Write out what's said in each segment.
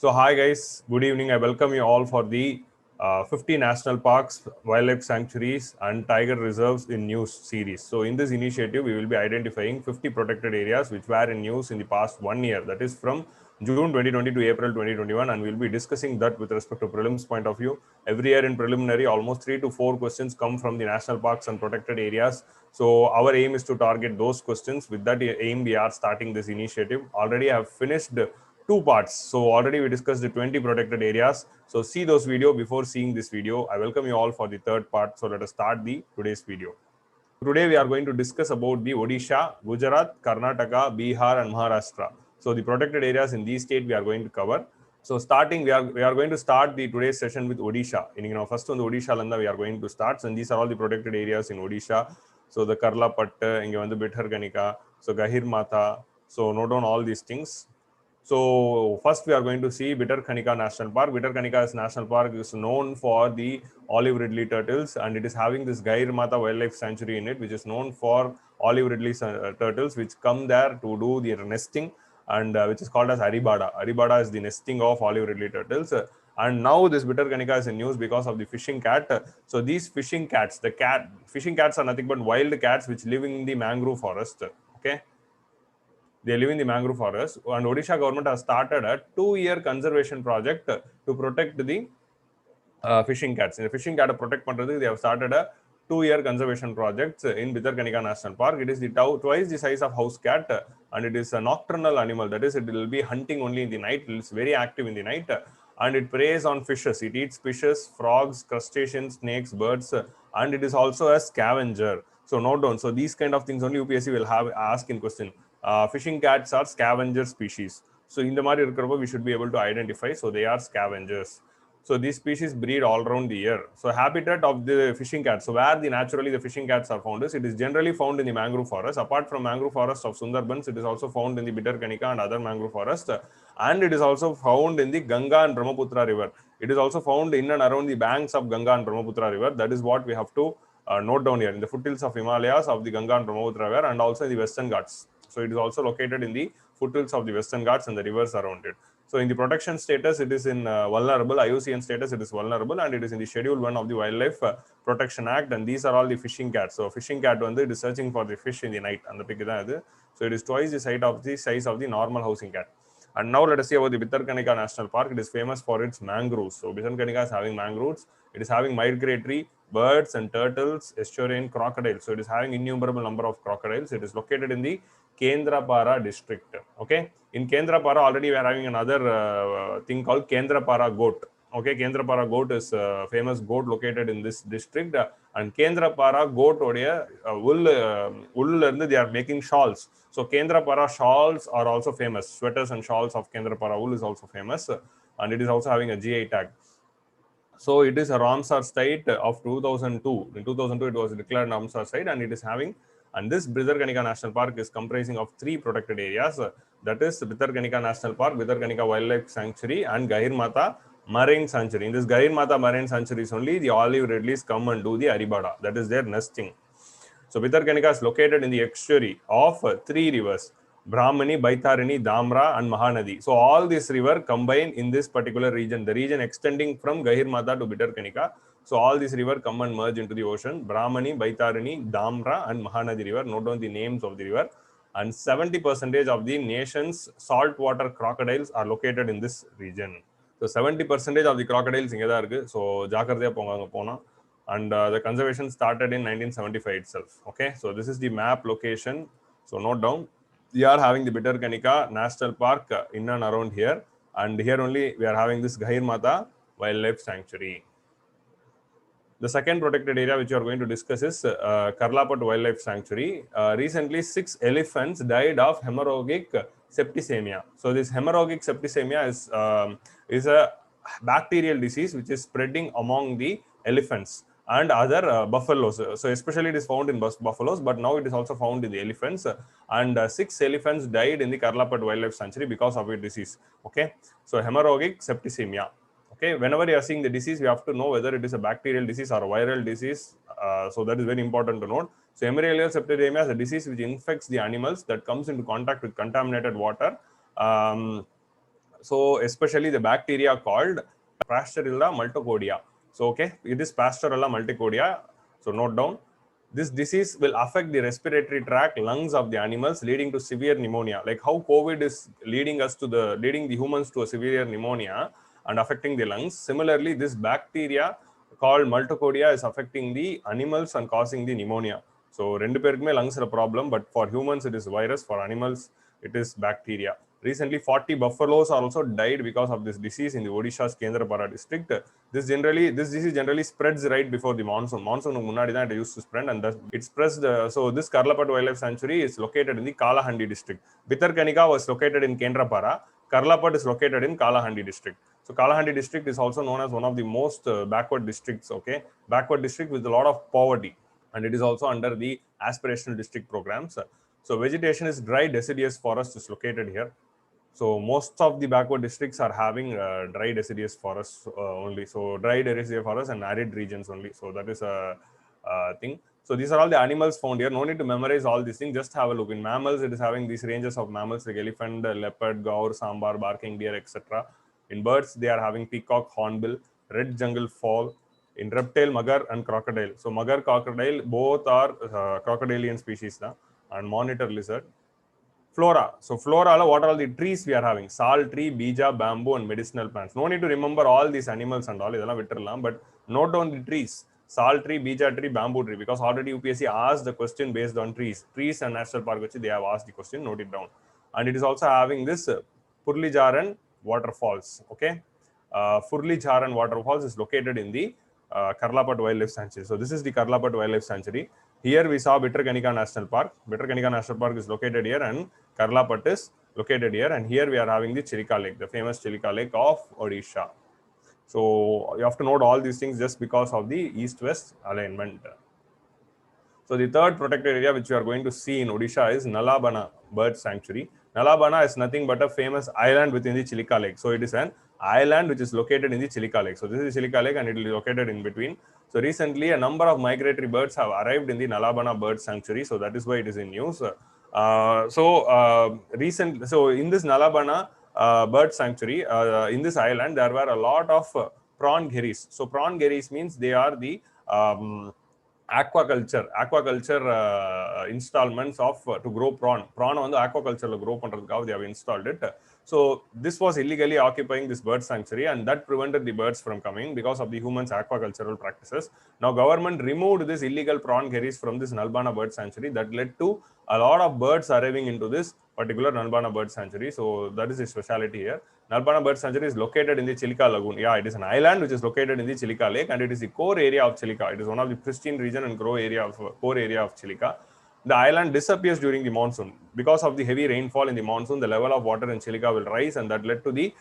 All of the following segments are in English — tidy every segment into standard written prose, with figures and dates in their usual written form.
So hi guys, good evening. I welcome you all for the 50 national parks, wildlife sanctuaries and tiger reserves in news series. So in this initiative, we will be identifying 50 protected areas which were in news in the past 1 year. That is from June 2020 to April 2021, and we'll be discussing that with respect to prelims point of view. Every year in preliminary, almost 3 to 4 questions come from the national parks and protected areas. So our aim is to target those questions. With that aim, we are starting this initiative. Already I have finished two parts. So already we discussed the 20 protected areas. So see those video before seeing this video. I welcome you all for the third part. So let us start the today's video. Today we are going to discuss about the Odisha, Gujarat, Karnataka, Bihar and Maharashtra. So the protected areas in these states we are going to cover. So starting, we are going to start the today's session with Odisha. First on the Odisha landa we are going to start, and these are all the protected areas in Odisha. So the Karlapat, Bhitarkanika, so Gir Mata. So note down all these things. So first we are going to see Bhitarkanika National Park. Bhitarkanika National Park is known for the olive ridley turtles, and it is having this Gir Mata Wildlife Sanctuary in it, which is known for olive ridley turtles which come there to do their nesting, and which is called as Aribada. Aribada is the nesting of olive ridley turtles. And now this Bhitarkanika is in news because of the fishing cat. So these fishing cats, fishing cats are nothing but wild cats which live in the mangrove forest. Okay. They live in the mangrove forest, and Odisha government has started a 2-year conservation project to protect the fishing cats. In the fishing cat protect pandradhukku, they have started a 2-year conservation project in Bhitarkanika National Park. It is twice the size of house cat, and it is a nocturnal animal. That is, it will be hunting only in the night. It is very active in the night, and it preys on fishes. It eats fishes, frogs, crustaceans, snakes, birds, and it is also a scavenger. So note down. So these kind of things only UPSC will have ask in question. Fishing cats are scavenger species. So in the Mari we should be able to identify. So they are scavengers. So these species breed all around the year. So habitat of the fishing cat. So where naturally the fishing cats are found is, it is generally found in the mangrove forest. Apart from mangrove forest of Sundarbans, it is also found in the Bhitarkanika and other mangrove forest. And it is also found in the Ganga and Brahmaputra river. It is also found in and around the banks of Ganga and Brahmaputra river. That is what we have to note down here, in the foothills of Himalayas of the Ganga and Brahmaputra river, and also in the Western Ghats. So it is also located in the foothills of the Western Ghats and the rivers around it. So in the protection status, it is in vulnerable, IUCN status, it is vulnerable, and it is in the Schedule 1 of the Wildlife Protection Act, and these are all the fishing cats. So fishing cat, it is searching for the fish in the night, and the so it is twice the size of the normal housing cat. And now let us see about the Bhitarkanika National Park. It is famous for its mangroves. So Bhitarkanika is having mangroves. It is having migratory birds and turtles, estuarine crocodiles. So it is having innumerable number of crocodiles. It is located in the Kendrapara district. Okay. In Kendrapara, already we are having another thing called Kendrapara goat. Okay, Kendrapara goat is a famous goat located in this district, and Kendrapara goat wool they are making shawls. So Kendrapara shawls are also famous. Sweaters and shawls of Kendrapara wool is also famous, and it is also having a GI tag. So it is a Ramsar site of 2002. In 2002, it was declared Ramsar site, and it is having. And this Bhitarkanika National Park is comprising of 3 protected areas. That is Bhitarkanika National Park, Bhitarkanika Wildlife Sanctuary, and Gir Mata Marine Sanctuary. In this Gir Mata Marine Sanctuary is only the olive ridleys come and do the Aribada. That is their nesting. So Bhitarkanika is located in the estuary of 3 rivers: Brahmani, Baitarani, Damra, and Mahanadi. So all these rivers combine in this particular region, the region extending from Gir Mata to Bhitarkanika. So all these rivers come and merge into the ocean: Brahmani, Baitarani, Damra, and Mahanadi river. Note down the names of the river. And 70% of the nation's saltwater crocodiles are located in this region. So 70% of the crocodiles inge da irukku. So jakardiya ponga pona. And the conservation started in 1975 itself. Okay, so this is the map location. So note down, we are having the Bhitarkanika National Park in and around here, and here only we are having this Gir Mata Wildlife Sanctuary. The second protected area which we are going to discuss is Karlapat Wildlife Sanctuary. Recently, 6 elephants died of hemorrhagic septicemia. So this hemorrhagic septicemia is a bacterial disease which is spreading among the elephants and other buffaloes. So especially it is found in buffaloes, but now it is also found in the elephants. And 6 elephants died in the Karlapat Wildlife Sanctuary because of a disease. Okay, so hemorrhagic septicemia. Okay, whenever you are seeing the disease, we have to know whether it is a bacterial disease or a viral disease. So that is very important to note. So hemorrhagic septicemia is a disease which infects the animals that comes into contact with contaminated water. So especially the bacteria called Pasteurella multicodia. So okay, it is Pasteurella multicodia. So note down. This disease will affect the respiratory tract, lungs of the animals, leading to severe pneumonia. Like how COVID is leading the humans to a severe pneumonia and affecting the lungs. Similarly, this bacteria called multicodia is affecting the animals and causing the pneumonia. So rendu perkume lungs are a problem, but for humans it is virus, for animals it is bacteria. Recently, 40 buffaloes are also died because of this disease in the Odisha's Kendrapara district. This disease generally spreads right before the monsoon. Monsoon munnadi it used to spread, and it spreads. So this Karlapat WLS sanctuary is located in the Kalahandi district. Bhitarkanika was located in Kendrapara. Karlapat is located in Kalahandi district. So Kalahandi district is also known as one of the most backward districts. Okay, backward district with a lot of poverty, and it is also under the aspirational district programs. So vegetation is dry deciduous forest is located here. So most of the backward districts are having dry deciduous forests only. So dry deciduous forests and arid regions only. So that is a thing. So these are all the animals found here. No need to memorize all these things. Just have a look. In mammals, it is having these ranges of mammals like elephant, leopard, gaur, sambar, barking deer, etc. In birds, they are having peacock, hornbill, red jungle fowl. In reptile, magar and crocodile. So magar, crocodile, both are crocodilian species now, and monitor lizard. Flora. So flora, what are all the trees we are having? Sal tree, bija, bamboo, and medicinal plants. No need to remember all these animals and all, but note down the trees. Sal tree, bija tree, bamboo tree, because already UPSC asked the question based on trees. Trees and national park, they have asked the question, note it down. And it is also having this Purlijaran waterfalls. Okay. Purlijaran waterfalls is located in the Karlapat Wildlife Sanctuary. So this is the Karlapat Wildlife Sanctuary. Here we saw Bhitarkanika National Park. Bhitarkanika National Park is located here, and Karlapat is located here. And here we are having the Chilika Lake, the famous Chilika Lake of Odisha. So you have to note all these things just because of the east-west alignment. So the third protected area which we are going to see in Odisha is Nalabana Bird Sanctuary. Nalabana is nothing but a famous island within the Chilika Lake. So it is an island which is located in the Chilika Lake. So this is Chilika Lake and it is located in between. So recently a number of migratory birds have arrived in the Nalabana Bird Sanctuary. So that is why it is in news. So in this Nalabana Bird Sanctuary, in this island, there were a lot of prawn gheris. So prawn gheris means they are the aquaculture installments of to grow prawn on the aquaculture grow பண்றதுக்காக they have installed it. So this was illegally occupying this bird sanctuary, and that prevented the birds from coming because of the humans agricultural practices. Now government removed this illegal prawn gheris from this Nalabana bird sanctuary. That led to a lot of birds arriving into this particular Nalabana bird sanctuary. So that is a speciality here. Nalabana bird sanctuary is located in the Chilika Lagoon. Yeah, it is an island which is located in the Chilika Lake, and it is the core area of Chilika. It is one of the pristine region and core area of Chilika. The island disappears during the monsoon. Because of the heavy rainfall in the monsoon, the level of water in Chilika will rise, and that led to the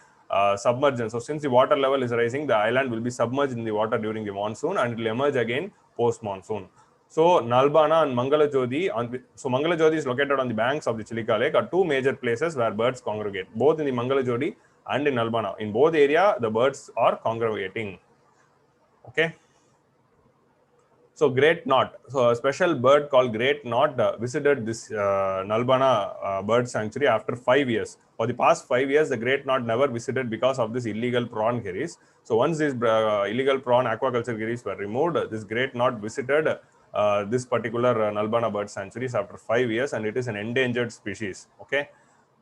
submergence. So since the water level is rising, the island will be submerged in the water during the monsoon, and it will emerge again post-monsoon. So Nalabana and Mangalajodi, so Mangalajodi is located on the banks of the Chilika Lake, are two major places where birds congregate, both in the Mangalajodi and in Nalabana. In both areas, the birds are congregating. Okay. So great knot. So a special bird called great knot visited this Nalabana bird sanctuary after 5 years. For the past 5 years, the great knot never visited because of this illegal prawn gheris. So once these illegal prawn aquaculture gheris were removed, this great knot visited this particular Nalabana bird sanctuaries after 5 years, and it is an endangered species. Okay.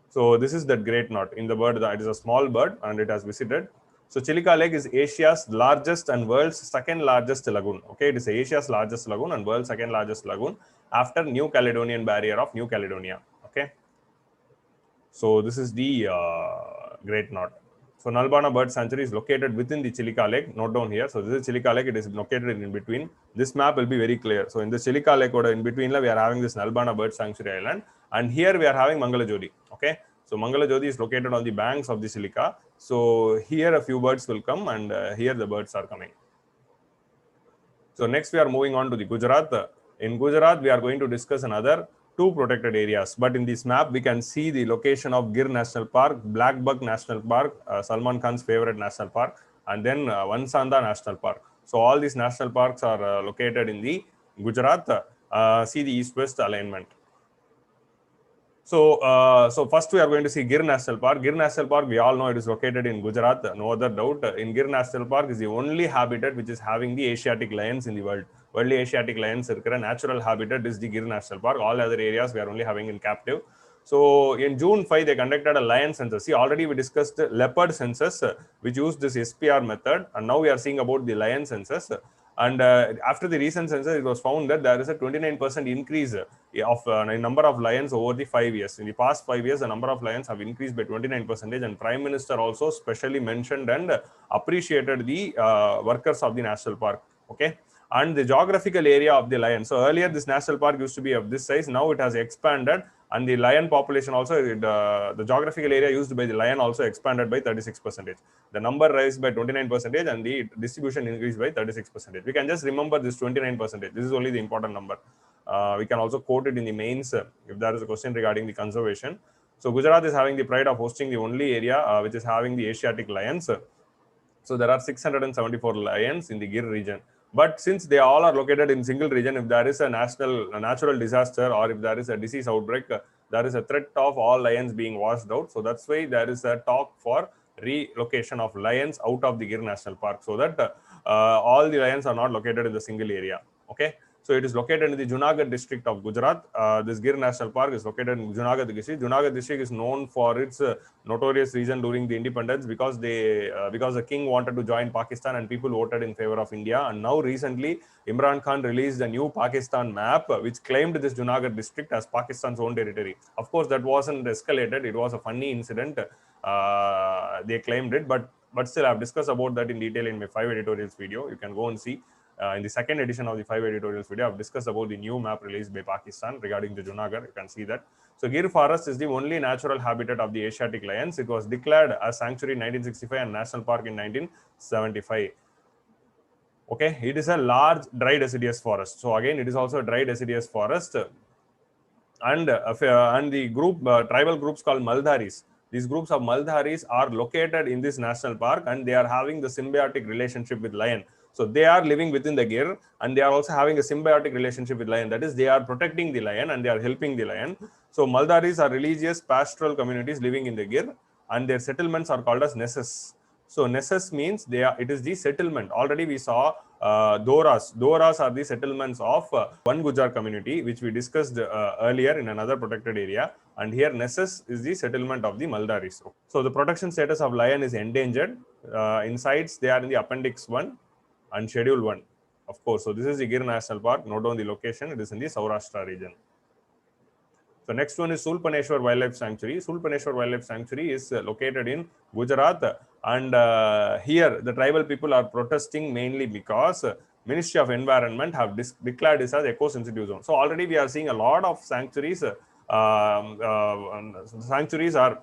So this is that great knot in the bird. It is a small bird and it has visited. So Chilika Lake is Asia's largest and world's second largest lagoon. Okay, it is Asia's largest lagoon and world's second largest lagoon after New Caledonian Barrier of New Caledonia. Okay. So this is the great knot. So Nalabana Bird Sanctuary is located within the Chilika Lake. Note down here. So this is Chilika Lake. It is located in between. This map will be very clear. So in the Chilika Lake in between, we are having this Nalabana Bird Sanctuary Island, and here we are having Mangalajodi. Okay. So Mangalajodi is located on the banks of the Chilika. So here a few birds will come, and here the birds are coming. So next we are moving on to the Gujarat. In Gujarat, we are going to discuss another two protected areas. But in this map, we can see the location of Gir National Park, Black Buck National Park, Salman Khan's favorite national park, and then Vansanda National Park. So all these national parks are located in the Gujarat. See the east-west alignment. So first we are going to see Gir National Park. Gir National Park, we all know it is located in Gujarat, no other doubt. In Gir National Park is the only habitat which is having the Asiatic lions in the world. Worldly Asiatic lions are natural habitat is the Gir National Park. All other areas we are only having in captive. So in June 5, they conducted a lion census. See, already we discussed leopard census, which used this SPR method, and now we are seeing about the lion census. And after the recent census, it was found that there is a 29% increase of number of lions over the 5 years. In the past 5 years, the number of lions have increased by 29%, and Prime Minister also specially mentioned and appreciated the workers of the national park. Okay. And the geographical area of the lion. So earlier, this national park used to be of this size. Now it has expanded, and the lion population also, the geographical area used by the lion also expanded by 36%. The number raised by 29%, and the distribution increased by 36%. We can just remember this 29%. This is only the important number. We can also quote it in the mains if there is a question regarding the conservation. So Gujarat is having the pride of hosting the only area which is having the Asiatic lions. So there are 674 lions in the Gir region. But since they all are located in single region, if there is a natural disaster, or if there is a disease outbreak, there is a threat of all lions being washed out. So that's why there is a talk for relocation of lions out of the Gir National Park, so that all the lions are not located in the single area. Okay. So it is located in the Junagadh district of Gujarat. This Gir National Park is located in Junagadh district. Junagadh district is known for its notorious region during the independence, because because the king wanted to join Pakistan and people voted in favor of India. And now recently, Imran Khan released a new Pakistan map which claimed this Junagadh district as Pakistan's own territory. Of course, that wasn't escalated. It was a funny incident. They claimed it, but still, I've discussed about that in detail in my 5 editorials video. You can go and see. In the second edition of the 5 editorials video, I've discussed about the new map released by Pakistan regarding the Junagadh. You can see that. So Gir Forest is the only natural habitat of the Asiatic lions. It was declared as sanctuary in 1965 and national park in 1975. Okay, it is a large dry deciduous forest. So again, it is also a dry deciduous forest. And the tribal groups called Maldharis. These groups of Maldharis are located in this national park, and they are having the symbiotic relationship with lion. So they are living within the Gir, and they are also having a symbiotic relationship with lion. That is, they are protecting the lion and they are helping the lion. So Maldharis are religious pastoral communities living in the Gir, and their settlements are called as nesses. So nesses means it is the settlement. Already we saw Doras. Doras are the settlements of one Gujar community, which we discussed earlier in another protected area. And here nesses is the settlement of the Maldharis. So the protection status of lion is endangered. In sites, they are in the Appendix 1 and Schedule 1, of course. So this is the Gir National Park. Note down the location. It is in the Saurashtra region. So next one is Shooplaneshwar Wildlife Sanctuary. Shooplaneshwar Wildlife Sanctuary is located in Gujarat, and here the tribal people are protesting mainly because Ministry of Environment have declared this as eco-sensitive zone. So already we are seeing a lot of sanctuaries. Sanctuaries are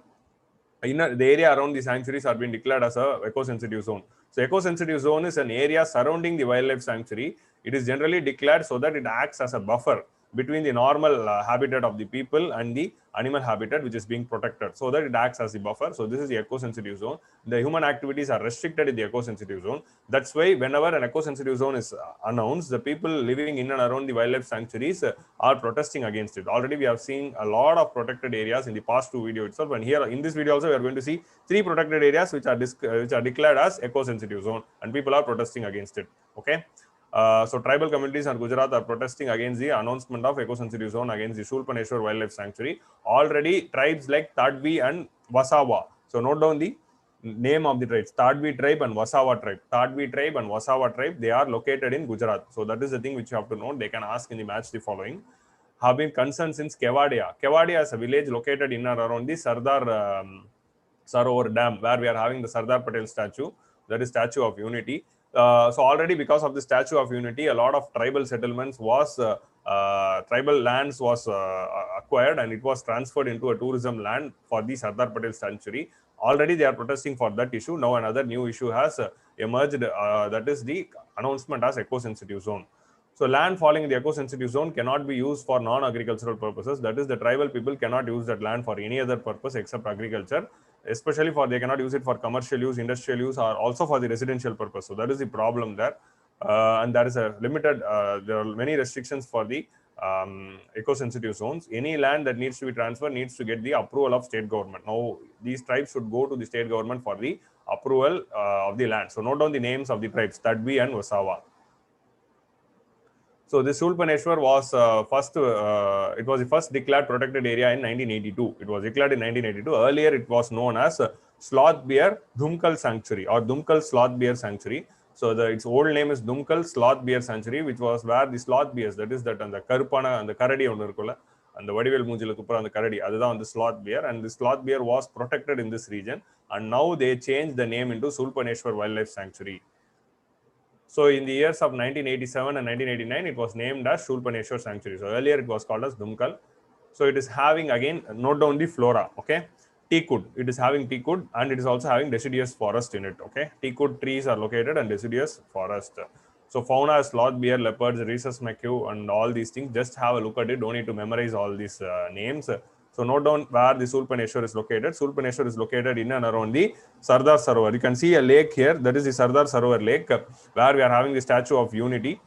the area around the sanctuaries are being declared as a eco-sensitive zone. So eco-sensitive zone is an area surrounding the wildlife sanctuary. It is generally declared so that it acts as a buffer between the normal habitat of the people and the animal habitat which is being protected, so that it acts as the buffer. So this is the eco-sensitive zone. The human activities are restricted in the eco-sensitive zone. That's why whenever an eco-sensitive zone is announced, the people living in and around the wildlife sanctuaries are protesting against it. Already we have seen a lot of protected areas in the past 2 videos itself, and here in this video also we are going to see 3 protected areas which are declared as eco-sensitive zone, and people are protesting against it. Okay. So tribal communities in Gujarat are protesting against the announcement of eco-sensitive zone against the Shooplaneshwar Wildlife Sanctuary. Already tribes like Tadvi and Wasawa. So note down the name of the tribes: Tadvi tribe and Wasawa tribe. Tadvi tribe and Wasawa tribe, they are located in Gujarat. So that is the thing which you have to note. They can ask in the match the following. Have been concerned since Kevadia. Kevadia is a village located in and around the Sardar Sarovar Dam, where we are having the Sardar Patel statue, that is Statue of Unity. So already because of the Statue of Unity, a lot of tribal settlements tribal lands was acquired, and it was transferred into a tourism land for the Sardar Patel Sanctuary. Already they are protesting for that issue. Now another new issue has emerged, that is the announcement as eco-sensitive zone. So land falling in the eco-sensitive zone cannot be used for non-agricultural purposes. That is, the tribal people cannot use that land for any other purpose except agriculture. Especially they cannot use it for commercial use, industrial use, or also for the residential purpose. So that is the problem there. And there is a limited, there are many restrictions for the eco-sensitive zones. Any land that needs to be transferred needs to get the approval of state government. Now, these tribes should go to the state government for the approval of the land. So, note down the names of the tribes, Tadbi and Wasawa. So this Shooplaneshwar was it was the first declared protected area in 1982. It was declared in 1982. Earlier, it was known as Sloth Bear Dhumkal Sanctuary or Dhumkal Sloth Bear Sanctuary. So its old name is Dhumkal Sloth Bear Sanctuary, which was where the sloth bears, that is that and the Karupana and the Karadi on the and the Vadivel Mujilakupra and the Karadi, other than the sloth bear, and the sloth bear was protected in this region, and now they changed the name into Shooplaneshwar Wildlife Sanctuary. So in the years of 1987 and 1989, it was named as Shooplaneshwar Sanctuary. So earlier it was called as Dhumkal. So it is having, again, note down the flora, okay? Teakwood, it is having teakwood, and it is also having deciduous forest in it, okay? Teakwood trees are located and deciduous forest. So fauna is sloth, bear, leopards, rhesus macaque, and all these things. Just have a look at it. Don't need to memorize all these names. So note down where the Shooplaneshwar is located. Shooplaneshwar is located in and around the Sardar Sarovar. You can see a lake here. That is the Sardar Sarovar lake, where we are having the Statue of Unity.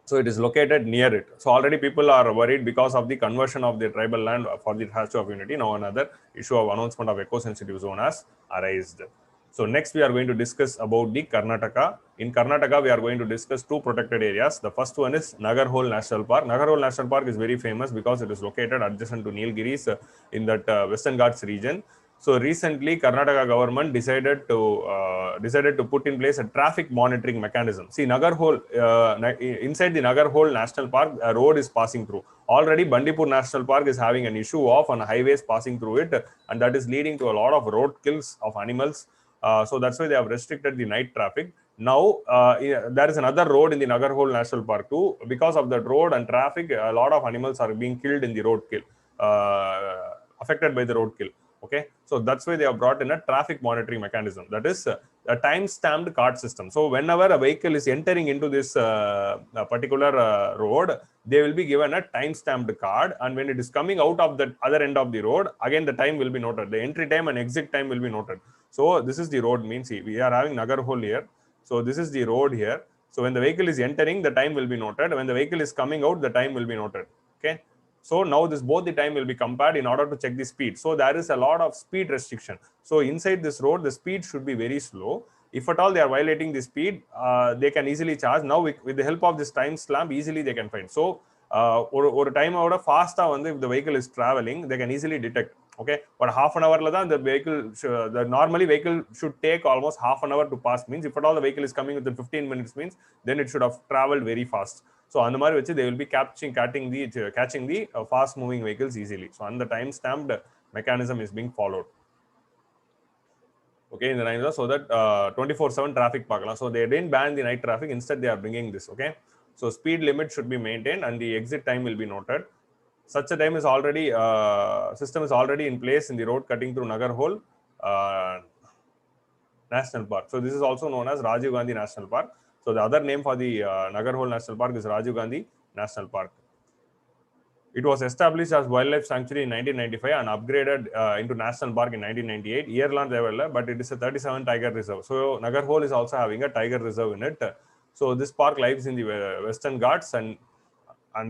So it is located near it. So already people are worried because of the conversion of the tribal land for the Statue of Unity. Now another issue of announcement of eco-sensitive zone has arisen. So next we are going to discuss about the Karnataka. In Karnataka, we are going to discuss two protected areas. The first one is Nagarhole National Park. Nagarhole National Park is very famous because it is located adjacent to Nilgiris in that Western Ghats region. So recently, Karnataka government decided to put in place a traffic monitoring mechanism. See, Nagarhole, inside the Nagarhole National Park, a road is passing through. Already, Bandipur National Park is having an issue of highways passing through it, and that is leading to a lot of road kills of animals. So that's why they have restricted the night traffic. Now, there is another road in the Nagarhole National Park too. Because of that road and traffic, a lot of animals are being killed in the road kill, affected by the road kill. Okay, so that's why they have brought in a traffic monitoring mechanism. That is a time-stamped card system. So whenever a vehicle is entering into this particular road, they will be given a time-stamped card, and when it is coming out of the other end of the road, again the time will be noted. The entry time and exit time will be noted. So this is the road. Means we are having Nagarhole here. So this is the road here. So when the vehicle is entering, the time will be noted. When the vehicle is coming out, the time will be noted. Okay. So now both the time will be compared in order to check the speed. So there is a lot of speed restriction. So inside this road, the speed should be very slow. If at all they are violating the speed, they can easily charge. Now with the help of this time stamp, easily they can find. So or time out fast if the vehicle is traveling, they can easily detect. Okay, but half an hour the vehicle, the normally vehicle should take almost half an hour to pass. Means if at all the vehicle is coming within 15 minutes, means then it should have traveled very fast. So on the mari they will be catching the fast moving vehicles easily. So on the time stamped mechanism is being followed. Okay, in the night, so that 24/7 traffic pakala. So they didn't ban the night traffic. Instead, they are bringing this. Okay, so speed limit should be maintained and the exit time will be noted. Such a time is already system is already in place in the road cutting through Nagarhole National Park. So this is also known as Rajiv Gandhi National Park. So the other name for the Nagarhole National Park is Rajiv Gandhi National Park. It was established as wildlife sanctuary in 1995 and upgraded into national park in 1998. Year-long level, but it is a 37 tiger reserve. So Nagarhole is also having a tiger reserve in it. So this park lies in the Western Ghats and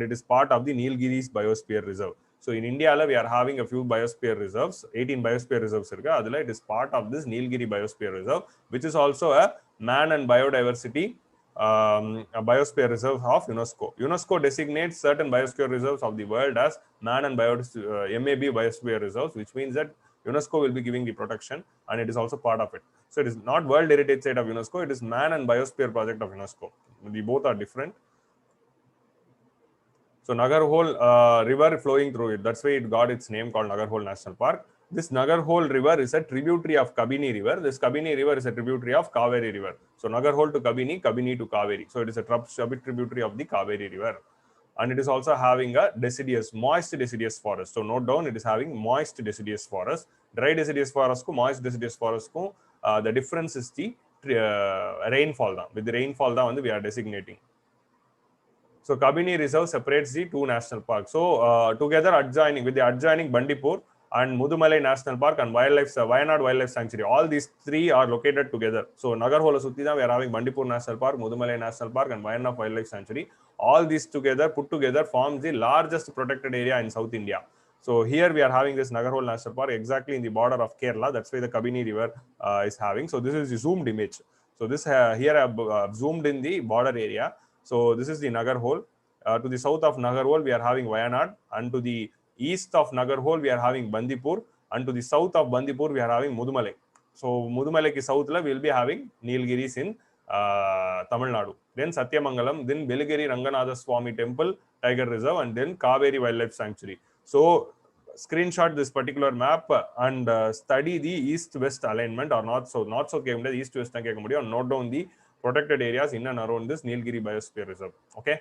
it is part of the Nilgiris Biosphere Reserve. So in India, we are having a few biosphere reserves, 18 biosphere reserves. It is part of this Nilgiri Biosphere Reserve, which is also a man and biodiversity a biosphere reserve of UNESCO. UNESCO designates certain biosphere reserves of the world as man and MAB biosphere reserves, which means that UNESCO will be giving the protection and it is also part of it. So it is not World Heritage Site of UNESCO, it is man and biosphere project of UNESCO. The both are different. So Nagarhole river flowing through it. That's why it got its name called Nagarhole National Park. This Nagarhole river is a tributary of Kabini river. This Kabini river is a tributary of Kaveri river. So Nagarhole to Kabini, Kabini to Kaveri. So it is a tributary of the Kaveri river. And it is also having a moist deciduous forest. So note down, it is having moist deciduous forest. Dry deciduous forest ko moist deciduous forest ko the difference is the rainfall. With the rainfall we are designating. So Kabini Reserve separates the two national parks. So together with the adjoining Bandipur, and Mudumalai National Park and Wayanad Wildlife Sanctuary. All these three are located together. So Nagarhole Suttida, we are having Bandipur National Park, Mudumalai National Park and Wayanad Wildlife Sanctuary. All these together, put together, forms the largest protected area in South India. So here we are having this Nagarhole National Park exactly in the border of Kerala. That's why the Kabini River is having. So this is the zoomed image. So this here I have zoomed in the border area. So this is the Nagarhole. To the south of Nagarhole, we are having Wayanad, and to the east of Nagarhole, we are having Bandipur, and to the south of Bandipur, we are having Mudumalai. So Mudumalai ki south la we will be having Nilgiris in Tamil Nadu. Then Satyamangalam, then Belagiri Ranganatha Swami Temple, Tiger Reserve, and then Kaveri Wildlife Sanctuary. So screenshot this particular map and study the east-west alignment, or not so the east-west or note down the protected areas in and around this Nilgiri Biosphere Reserve. Okay.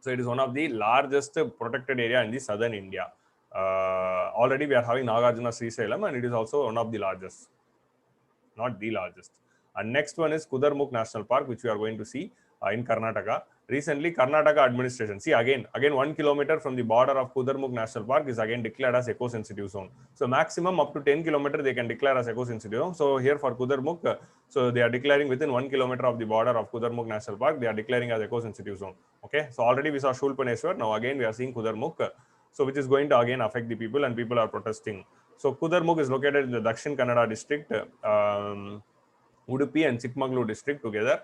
So it is one of the largest protected area in the southern India. Already we are having Nagarjuna Srisalam, and it is also one of the largest, not the largest. And next one is Kudermukh National Park, which we are going to see in Karnataka. Recently, Karnataka administration, see again 1 kilometer from the border of Kudermukh National Park is again declared as eco-sensitive zone. So maximum up to 10 kilometers they can declare as eco-sensitive zone. So here for Kudermukh, so they are declaring within 1 kilometer of the border of Kudermukh National Park, they are declaring as eco-sensitive zone. Okay, so already we saw Shooplaneshwar, now again we are seeing Kudermukh, so which is going to again affect the people, and people are protesting. So Kudermukh is located in the Dakshin Kannada district, Udupi and Chikmagalur district together.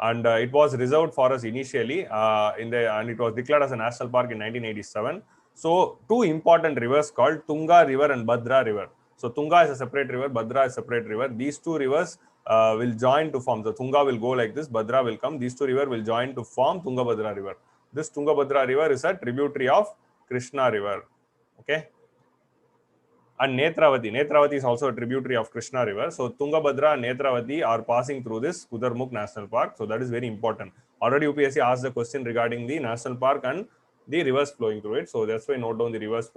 And it was reserved for us initially and it was declared as a national park in 1987. So two important rivers called Tunga River and Bhadra River. So Tunga is a separate river, Bhadra is a separate river. These two rivers will join to form. So Tunga will go like this, Bhadra will come. These two rivers will join to form Tungabhadra River. This Tungabhadra River is a tributary of Krishna River. Okay. And Netravati is also a tributary of Krishna River. So Tungabhadra and Netravati are passing through this Kudermukh National Park. So that is very important. Already UPSC asked the question regarding the national park and the rivers flowing through it. So that's why note down the rivers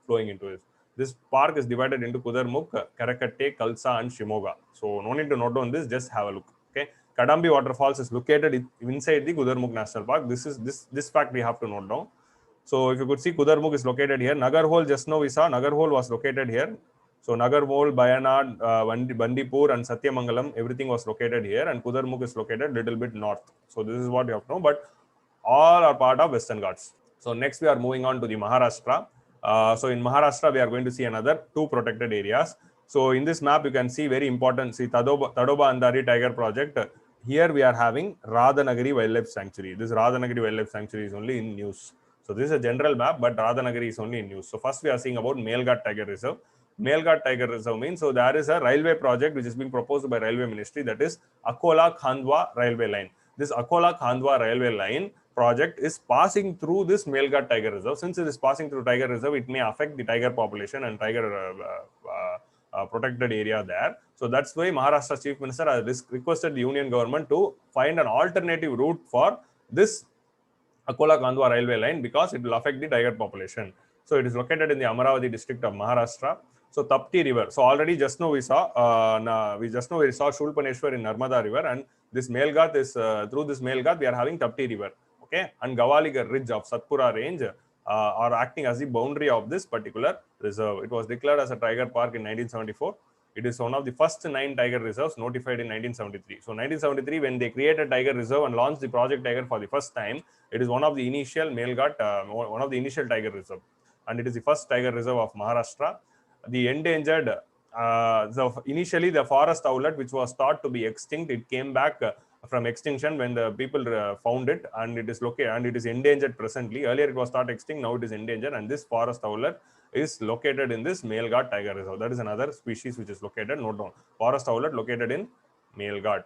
flowing into it. This park is divided into Kudermukh, Karakatte, Kalsa and Shimoga. So no need to note down this, just have a look. Okay. Kadambi waterfalls is located inside the Kudermukh National Park. This fact we have to note down. So if you could see, Kudermukh is located here. Nagarhole, just now we saw Nagarhole was located here. So Nagarhole, Wayanad, Bandipur and Satyamangalam, everything was located here, and Kudermukh is located little bit north. So this is what you have to know, but all are part of Western Ghats. So next we are moving on to the Maharashtra. So in Maharashtra, we are going to see another two protected areas. So in this map, you can see very important, see Tadoba Andari Tiger Project. Here we are having Radhanagari Wildlife Sanctuary. This Radhanagari Wildlife Sanctuary is only in news. So this is a general map, but Radhanagari is only in news. So first we are seeing about Melghat Tiger Reserve. Melghat Tiger Reserve means, so there is a railway project which is being proposed by Railway Ministry, that is Akola Khandwa Railway Line. This Akola Khandwa Railway Line project is passing through this Melghat Tiger Reserve. Since it is passing through Tiger Reserve, it may affect the tiger population and tiger protected area there. So that's why Maharashtra Chief Minister has requested the Union government to find an alternative route for this Akola Khandwa railway line, because it will affect the tiger population. So it is located in the Amaravati district of Maharashtra. So Tapti River. So already just now we saw Shooplaneshwar in Narmada River, and this Melghat is through this Melghat we are having Tapti River. Okay, and Gawaligar Ridge of Satpura range are acting as the boundary of this particular reserve. It was declared as a tiger park in 1974. It is one of the first 9 tiger reserves notified in 1973. So 1973, when they created Tiger Reserve and launched the Project Tiger for the first time, it is one of the initial Melghat, one of the initial tiger reserve, and it is the first tiger reserve of Maharashtra. The endangered, initially the forest owlet, which was thought to be extinct, it came back from extinction when the people found it, and it is located and it is endangered presently. Earlier it was thought extinct, now it is endangered, and this forest owlet is located in this Melghat Tiger Reserve. That is another species which is located, note down, forest owlet located in Melghat.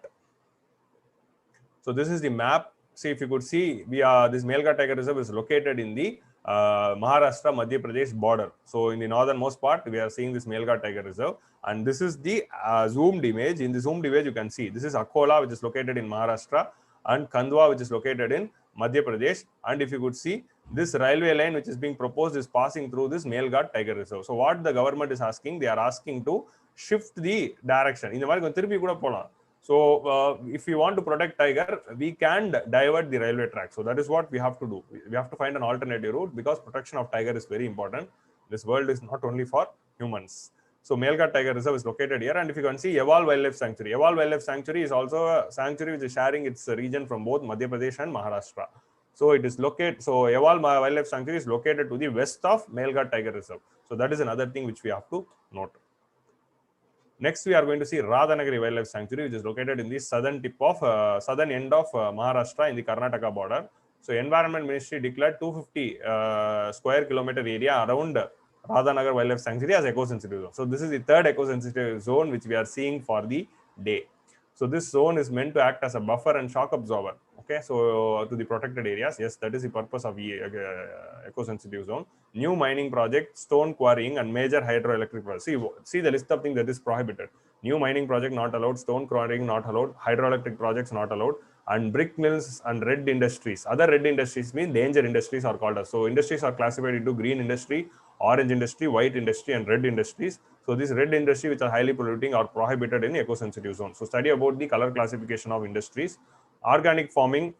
So this is the map. See, if you could see, this Melghat Tiger Reserve is located in the Maharashtra Madhya Pradesh border. So in the northernmost part, we are seeing this Melghat Tiger Reserve, and this is the zoomed image. In the zoomed image, you can see this is Akola, which is located in Maharashtra, and Khandwa, which is located in Madhya Pradesh. And if you could see, this railway line which is being proposed is passing through this Melghat Tiger Reserve. So what the government is asking, they are asking to shift the direction. In the so if we want to protect tiger, we can divert the railway track. So that is what we have to do. We have to find an alternative route, because protection of tiger is very important. This world is not only for humans. So Melghat Tiger Reserve is located here, and if you can see Eval Wildlife Sanctuary. Eval Wildlife Sanctuary is also a sanctuary which is sharing its region from both Madhya Pradesh and Maharashtra. So it is located. So Eval Wildlife Sanctuary is located to the west of Melghat Tiger Reserve. So that is another thing which we have to note. Next, we are going to see Radhanagari Wildlife Sanctuary, which is located in the southern tip of southern end of Maharashtra in the Karnataka border. So, Environment Ministry declared 250 square kilometer area around Radhanagar Wildlife Sanctuary as eco-sensitive zone. So, this is the third eco-sensitive zone which we are seeing for the day. So, this zone is meant to act as a buffer and shock absorber. Okay, so to the protected areas, yes, that is the purpose of the eco-sensitive zone. New mining project, stone quarrying, and major hydroelectric projects. See the list of things that is prohibited. New mining project not allowed, stone quarrying not allowed, hydroelectric projects not allowed, and brick mills and red industries. Other red industries mean danger industries are called as. So industries are classified into green industry, orange industry, white industry, and red industries. So these red industry which are highly polluting are prohibited in eco-sensitive zone. So study about the color classification of industries. Organic farming,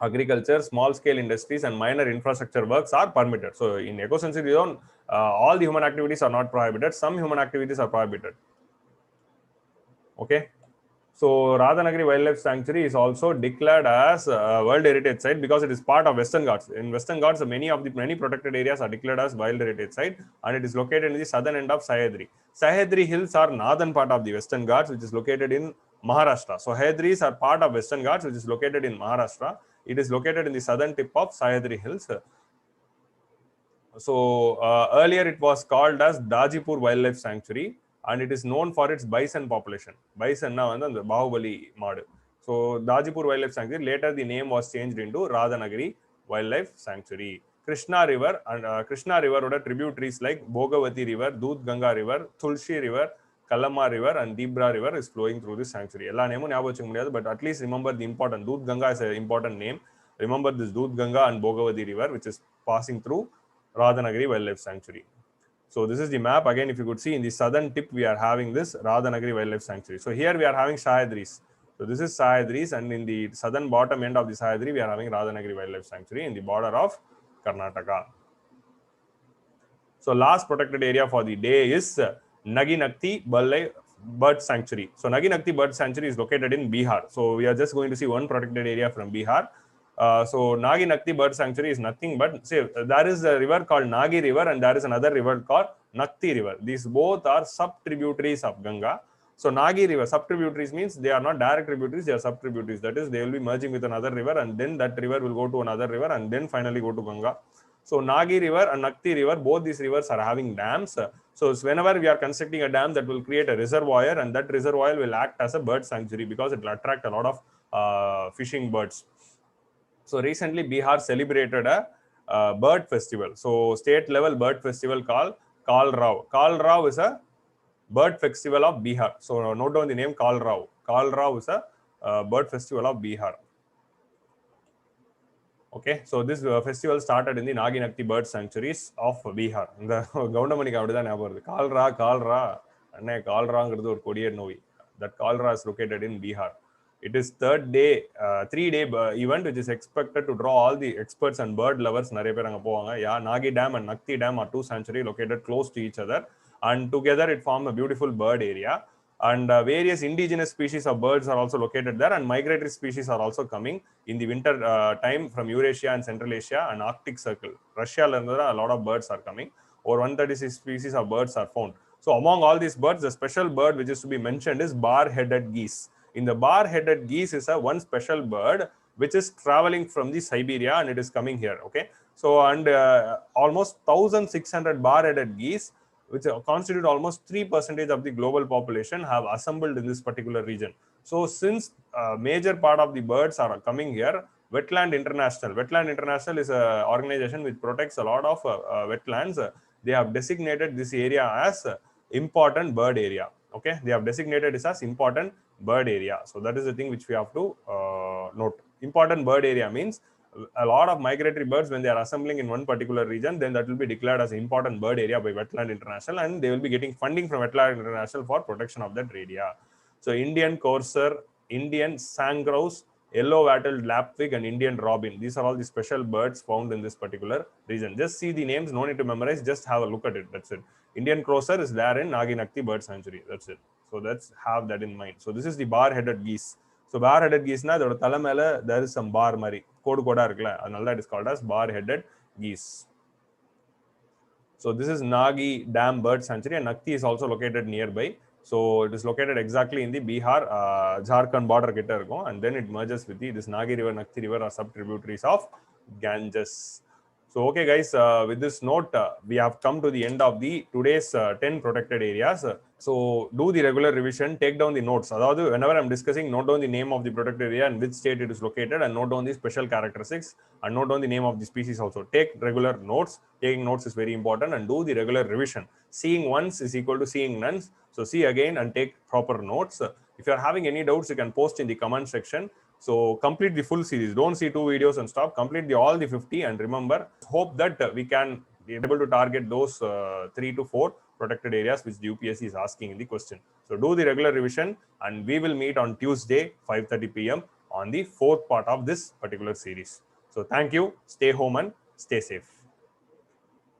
agriculture, small scale industries, and minor infrastructure works are permitted. So in eco-sensitive zone, all the human activities are not prohibited. Some human activities are prohibited. Okay. So Radhanagari Wildlife Sanctuary is also declared as a World Heritage Site because it is part of Western Ghats. In Western Ghats, many protected areas are declared as Wild Heritage Site, and it is located in the southern end of Sahyadri. Sahyadri Hills are northern part of the Western Ghats, which is located in Maharashtra. So Sahyadris are part of Western Ghats, which is located in Maharashtra. It is located in the southern tip of Sahyadri Hills. So earlier it was called as Dajipur Wildlife Sanctuary, and it is known for its bison population. Bison na the Bahubali Madu. So Dajipur Wildlife Sanctuary, later the name was changed into Radhanagari Wildlife Sanctuary. Krishna River and Krishna River tributaries like Bhogavati River, Doodh Ganga River, Tulsi River, Kalama River, and Dibra River is flowing through this sanctuary. But at least remember the important Doodh Ganga is an important name. Remember this Doodh Ganga and Bhogavati River, which is passing through Radhanagari Wildlife Sanctuary. So this is the map. Again, if you could see in the southern tip, we are having this Radhanagari Wildlife Sanctuary. So here we are having Sahyadris. So this is Sahyadris, and in the southern bottom end of the Sahyadri, we are having Radhanagari Wildlife Sanctuary in the border of Karnataka. So last protected area for the day is Nagi-Nakti Bird Sanctuary. So Nagi-Nakti Bird Sanctuary is located in Bihar. So we are just going to see one protected area from Bihar. So Nagi-Nakti Bird Sanctuary is nothing but, there is a river called Nagi River, and there is another river called Nakti River. These both are sub-tributaries of Ganga. So Nagi River, sub-tributaries means they are not direct tributaries, they are sub-tributaries. That is, they will be merging with another river, and then that river will go to another river, and then finally go to Ganga. So Nagi River and Nakti River, both these rivers are having dams. So whenever we are constructing a dam, that will create a reservoir, and that reservoir will act as a bird sanctuary because it will attract a lot of fishing birds. So recently Bihar celebrated a bird festival. So state level bird festival called Kalrao. Kalrao is a bird festival of Bihar. So note down the name Kalrao. Kalrao is a bird festival of Bihar. Okay, so this festival started in the Nagi-Nakti bird sanctuaries of Bihar. The government Kalra, and Kalra or Korean Novi. That Kalra is located in Bihar. It is 3-day event which is expected to draw all the experts and bird lovers. Nagi Dam and Nakti Dam are two sanctuaries located close to each other, and together it forms a beautiful bird area. And various indigenous species of birds are also located there, and migratory species are also coming in the winter time from Eurasia and Central Asia and Arctic Circle. Russia, a lot of birds are coming. Over 136 species of birds are found. So among all these birds, the special bird which is to be mentioned is bar-headed geese. In the bar-headed geese is one special bird which is traveling from the Siberia, and it is coming here. Okay, so and almost 1,600 bar-headed geese, which constitute almost 3% of the global population, have assembled in this particular region. So since major part of the birds are coming here, Wetland International is an organization which protects a lot of wetlands. They have designated this area as important bird area. Okay, they have designated this as important bird area. So that is the thing which we have to note. Important bird area means a lot of migratory birds, when they are assembling in one particular region, then that will be declared as an important bird area by Wetland International, and they will be getting funding from Wetland International for protection of that area. So Indian courser, Indian sandgrouse, yellow-wattled lapwing, and Indian robin. These are all the special birds found in this particular region. Just see the names, no need to memorize, just have a look at it. That's it. Indian crosier is there in Nagi-Nakti Bird Sanctuary. That's it. So let's have that in mind. So this is the bar-headed geese. So bar-headed geese na adoda thala mela there is some bar mari kodu koda irukla, adnala that is called as bar-headed geese. So this is Nagi Dam Bird Sanctuary, and Nakti is also located nearby. So it is located exactly in the Bihar, Jharkhand border kitta irukum, and then it merges with this Nagi River, Nakti River are sub-tributaries of Ganges. So okay guys, with this note, we have come to the end of the today's 10 protected areas. So do the regular revision, take down the notes. Adhaadu, whenever I'm discussing, note down the name of the protected area and which state it is located, and note down the special characteristics, and note down the name of the species also. Take regular notes. Taking notes is very important, and do the regular revision. Seeing once is equal to seeing none. So see again and take proper notes. If you are having any doubts, you can post in the comment section. So complete the full series. Don't see 2 videos and stop. Complete all the 50, and remember, hope that we can be able to target those 3 to 4 protected areas which the UPSC is asking in the question. So do the regular revision, and we will meet on Tuesday 5:30 p.m. on the 4th part of this particular series. So thank you. Stay home and stay safe.